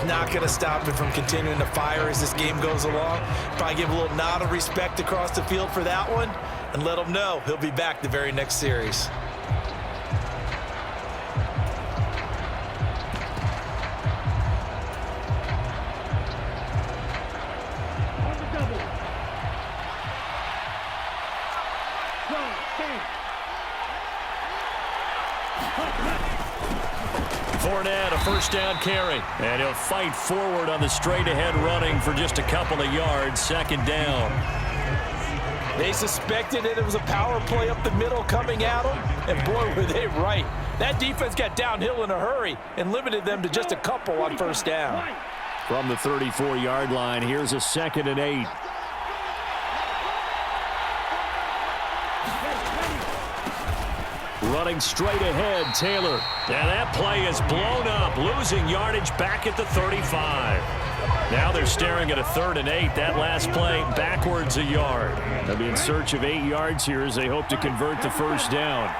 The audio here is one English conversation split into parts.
not going to stop him from continuing to fire as this game goes along. Probably give a little nod of respect across the field for that one and let him know he'll be back the very next series. Fournette, a first down carry. And he'll fight forward on the straight-ahead running for just a couple of yards. Second down. They suspected it was a power play up the middle coming at them, and boy, were they right. That defense got downhill in a hurry and limited them to just a couple on first down. From the 34-yard line, here's a 2nd and 8. Running straight ahead, Taylor. And that play is blown up, losing yardage back at the 35. Now they're staring at a 3rd and 8. That last play backwards a yard. They'll be in search of 8 yards here as they hope to convert the first down.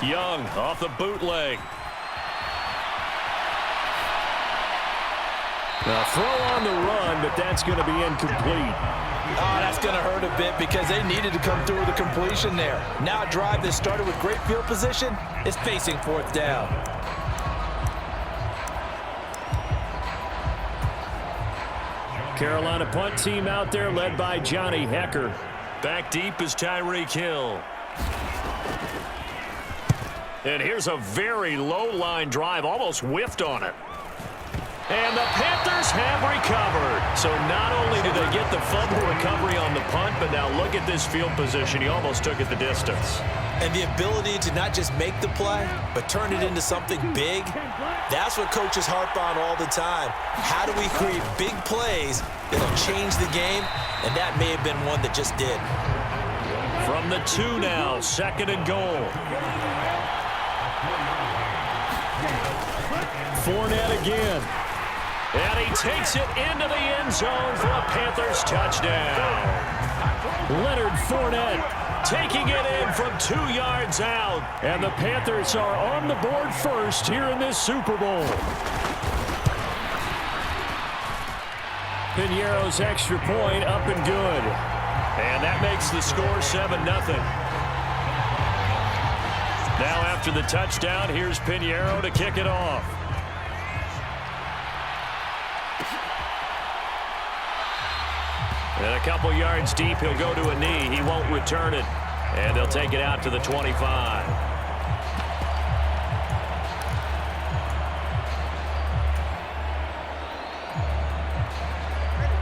Young off the bootleg. A throw on the run, but that's going to be incomplete. Oh, that's going to hurt a bit because they needed to come through with a completion there. Now a drive that started with great field position is facing 4th down. Carolina punt team out there led by Johnny Hecker. Back deep is Tyreek Hill. And here's a very low-line drive, almost whiffed on it. And the Panthers have recovered. So not only did they get the fumble recovery on the punt, but now look at this field position. He almost took it the distance. And the ability to not just make the play, but turn it into something big, that's what coaches harp on all the time. How do we create big plays that'll change the game? And that may have been one that just did. From the 2 now, 2nd and goal. Fournette again. And he takes it into the end zone for a Panthers touchdown. Leonard Fournette taking it in from 2 yards out. And the Panthers are on the board first here in this Super Bowl. Piñeiro's extra point up and good. And that makes the score 7-0. Now after the touchdown, here's Piñeiro to kick it off. And a couple yards deep, he'll go to a knee. He won't return it. And they'll take it out to the 25.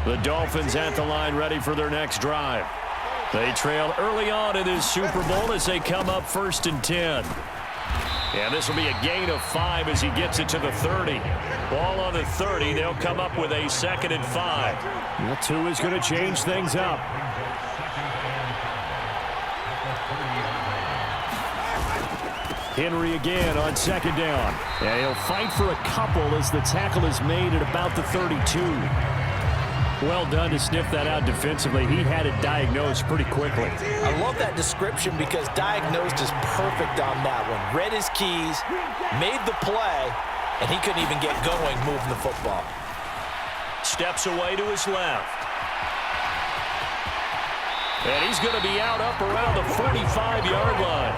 The Dolphins at the line ready for their next drive. They trail early on in this Super Bowl as they come up 1st and 10. And this will be a gain of 5 as he gets it to the 30. Ball on the 30. They'll come up with a 2nd and 5. Well, 2 is going to change things up. Henry again on 2nd down. And he'll fight for a couple as the tackle is made at about the 32. Well done to sniff that out defensively. He had it diagnosed pretty quickly. I love that description because diagnosed is perfect on that one. Read his keys, made the play, and he couldn't even get going moving the football. Steps away to his left. And he's going to be out up around the 45-yard line.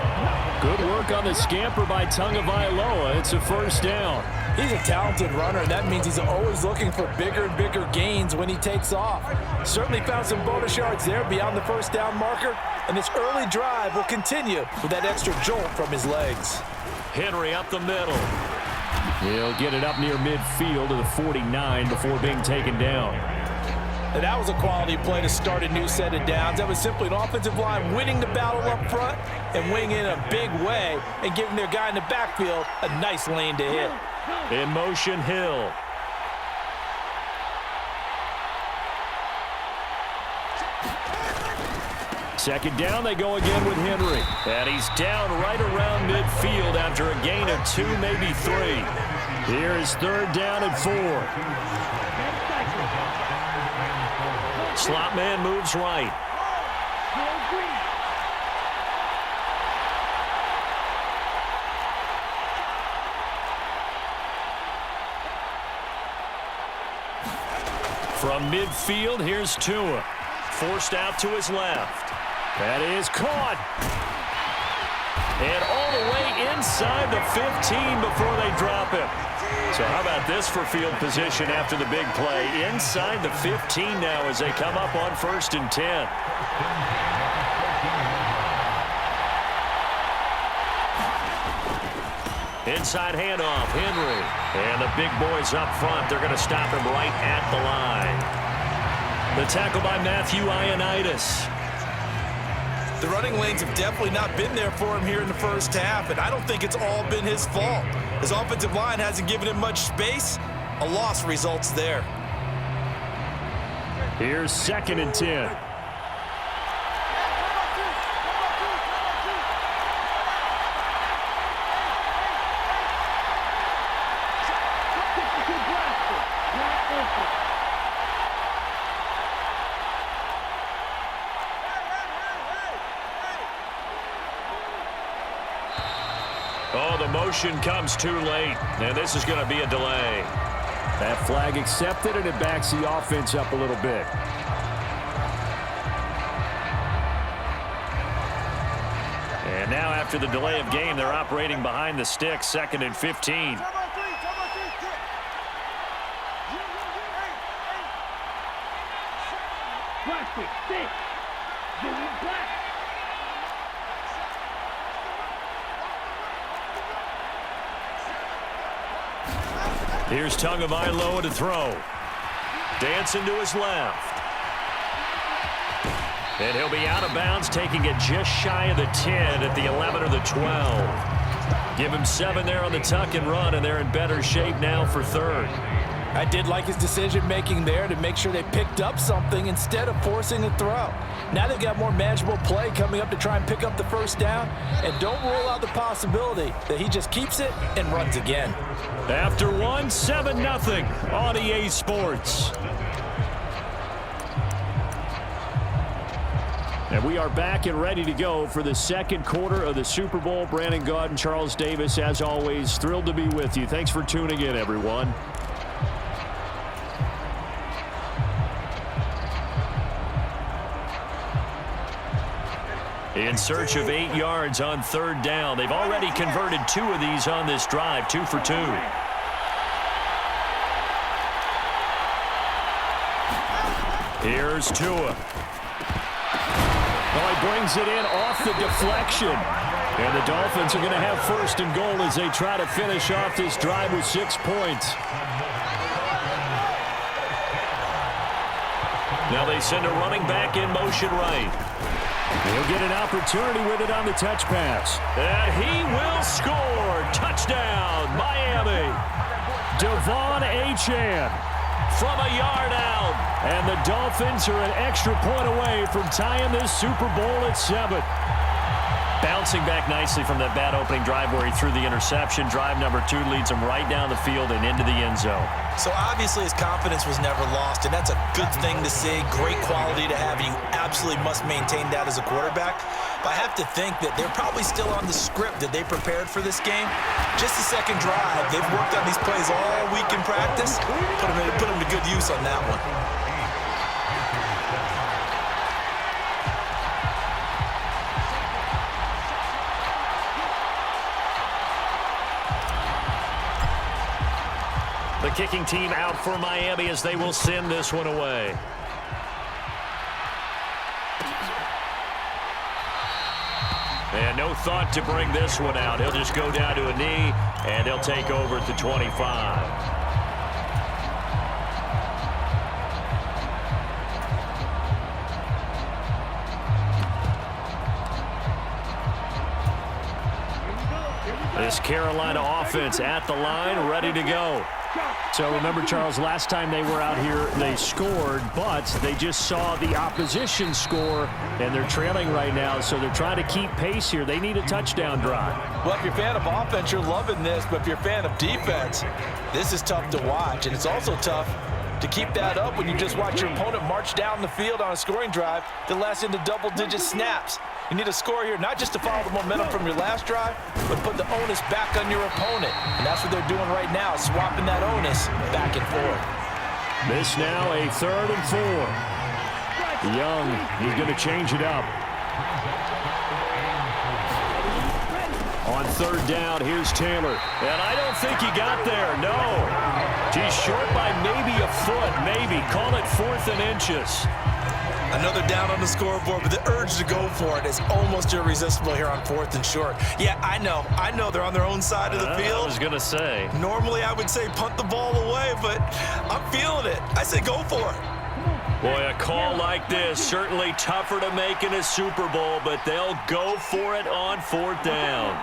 Good work on the scamper by Tagovailoa. It's a 1st down. He's a talented runner, and that means he's always looking for bigger and bigger gains when he takes off. Certainly found some bonus yards there beyond the 1st down marker, and this early drive will continue with that extra jolt from his legs. Henry up the middle. He'll get it up near midfield to the 49 before being taken down. And that was a quality play to start a new set of downs. That was simply an offensive line winning the battle up front and winning in a big way and giving their guy in the backfield a nice lane to hit. In motion, Hill. Second down, they go again with Henry. And he's down right around midfield after a gain of 2, maybe 3. Here is 3rd down and 4. Slot man moves right. From midfield, here's Tua. Forced out to his left. That is caught. And all the way inside the 15 before they drop him. So how about this for field position after the big play? Inside the 15 now as they come up on 1st and 10. Inside handoff, Henry. And the big boys up front, they're going to stop him right at the line. The tackle by Tduane93. The running lanes have definitely not been there for him here in the first half, and I don't think it's all been his fault. His offensive line hasn't given him much space. A loss results there. Here's 2nd and 10. Oh, the motion comes too late, and this is going to be a delay. That flag accepted, and it backs the offense up a little bit. And now after the delay of game, they're operating behind the stick, 2nd and 15. Here's Tduane93 to throw. Dancing to his left. And he'll be out of bounds, taking it just shy of the 10 at the 11 or the 12. Give him 7 there on the tuck and run, and they're in better shape now for 3rd. I did like his decision-making there to make sure they picked up something instead of forcing a throw. Now they've got more manageable play coming up to try and pick up the 1st down, and don't rule out the possibility that he just keeps it and runs again. After 1, 7-0 on EA Sports. And we are back and ready to go for the 2nd quarter of the Super Bowl. Brandon Gaud and Charles Davis, as always, thrilled to be with you. Thanks for tuning in, everyone. In search of 8 yards on 3rd down. They've already converted 2 of these on this drive, 2 for 2. Here's Tua. Well, he brings it in off the deflection. And the Dolphins are going to have 1st and goal as they try to finish off this drive with 6 points. Now they send a running back in motion right. He'll get an opportunity with it on the touch pass. And he will score. Touchdown, Miami. Tduane93 from a yard out. And the Dolphins are an extra point away from tying this Super Bowl at 7. Bouncing back nicely from that bad opening drive where he threw the interception. Drive number 2 leads him right down the field and into the end zone. So obviously his confidence was never lost, and that's a good thing to see. Great quality to have, and you absolutely must maintain that as a quarterback. But I have to think that they're probably still on the script that they prepared for this game. Just the 2nd drive, they've worked on these plays all week in practice. Put them to good use on that one. The kicking team out for Miami as they will send this one away. And no thought to bring this one out. He'll just go down to a knee, and he'll take over at the 25. This Carolina offense at the line, ready to go. So remember, Charles, last time they were out here, they scored, but they just saw the opposition score, and they're trailing right now, so they're trying to keep pace here. They need a touchdown drive. Well, if you're a fan of offense, you're loving this, but if you're a fan of defense, this is tough to watch, and it's also tough to keep that up when you just watch your opponent march down the field on a scoring drive that lasts into double-digit snaps. You need a score here, not just to follow the momentum from your last drive, but put the onus back on your opponent. And that's what they're doing right now, swapping that onus back and forth. This now a 3rd and 4. Young, he's going to change it up. On 3rd down, here's Taylor. And I don't think he got there, no. He's short by maybe a foot, maybe. Call it 4th and inches. Another down on the scoreboard, but the urge to go for it is almost irresistible here on 4th and short. Yeah, I know they're on their own side of the field. I was going to say. Normally I would say punt the ball away, but I'm feeling it. I say go for it. Boy, a call like this, certainly tougher to make in a Super Bowl, but they'll go for it on 4th down.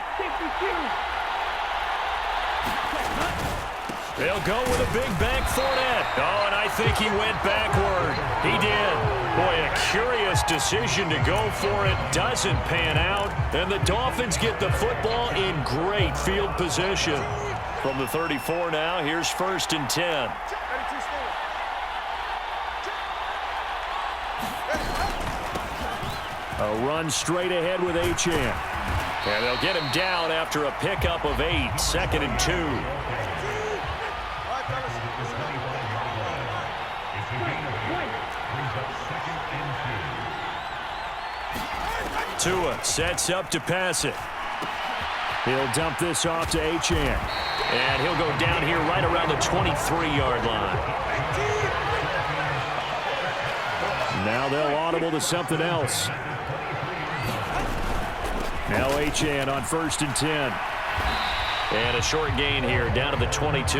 They'll go with a big bank Fournette. Oh, and I think he went backward. He did. Boy, a curious decision to go for it. Doesn't pan out. And the Dolphins get the football in great field position. From the 34 now, here's 1st and 10. A run straight ahead with Achane. And they'll get him down after a pickup of 8. 2nd and 2. Tua sets up to pass it. He'll dump this off to Achane. And he'll go down here right around the 23-yard line. Now they'll audible to something else. Now Achane on 1st and 10. And a short gain here down to the 22.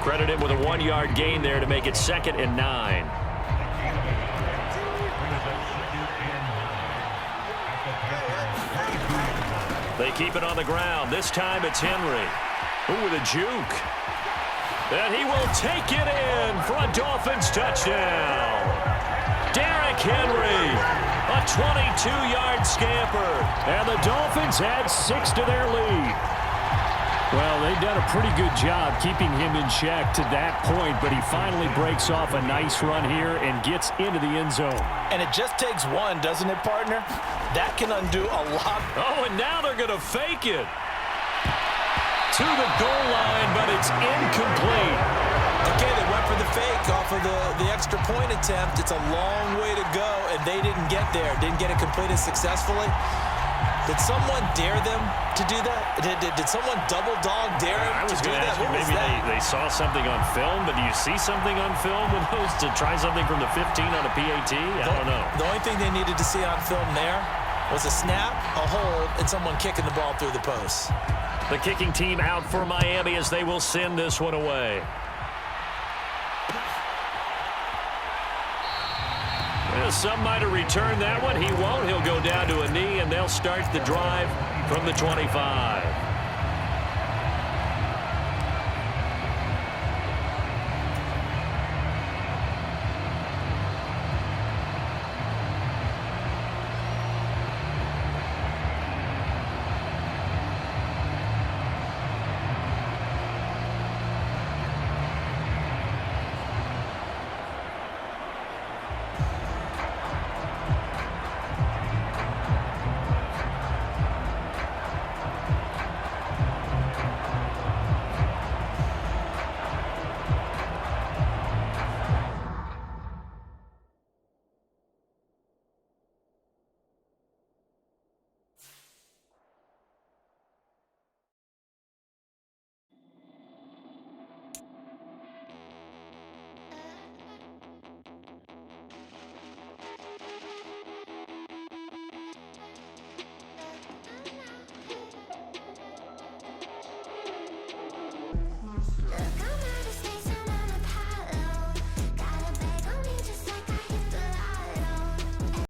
Credit him with a 1-yard gain there to make it 2nd and 9. They keep it on the ground. This time it's Henry. Ooh, with a juke. And he will take it in for a Dolphins touchdown. Derrick Henry, a 22-yard scamper. And the Dolphins add 6 to their lead. Well, they've done a pretty good job keeping him in check to that point, but he finally breaks off a nice run here and gets into the end zone. And it just takes one, doesn't it, partner? That can undo a lot. Oh, and now they're going to fake it. To the goal line, but it's incomplete. Okay, they went for the fake off of the extra point attempt. It's a long way to go, and they didn't get there. Didn't get it completed successfully. Did someone dare them to do that? Did someone double dog dare him to do that? What was maybe that? they saw something on film, but do you see something on film with those to try something from the 15 on a PAT? I don't know. The only thing they needed to see on film there was a snap, a hold, and someone kicking the ball through the post. The kicking team out for Miami as they will send this one away. Well, some might have returned that one. He won't. He'll go down to a knee, and they'll start the drive from the 25.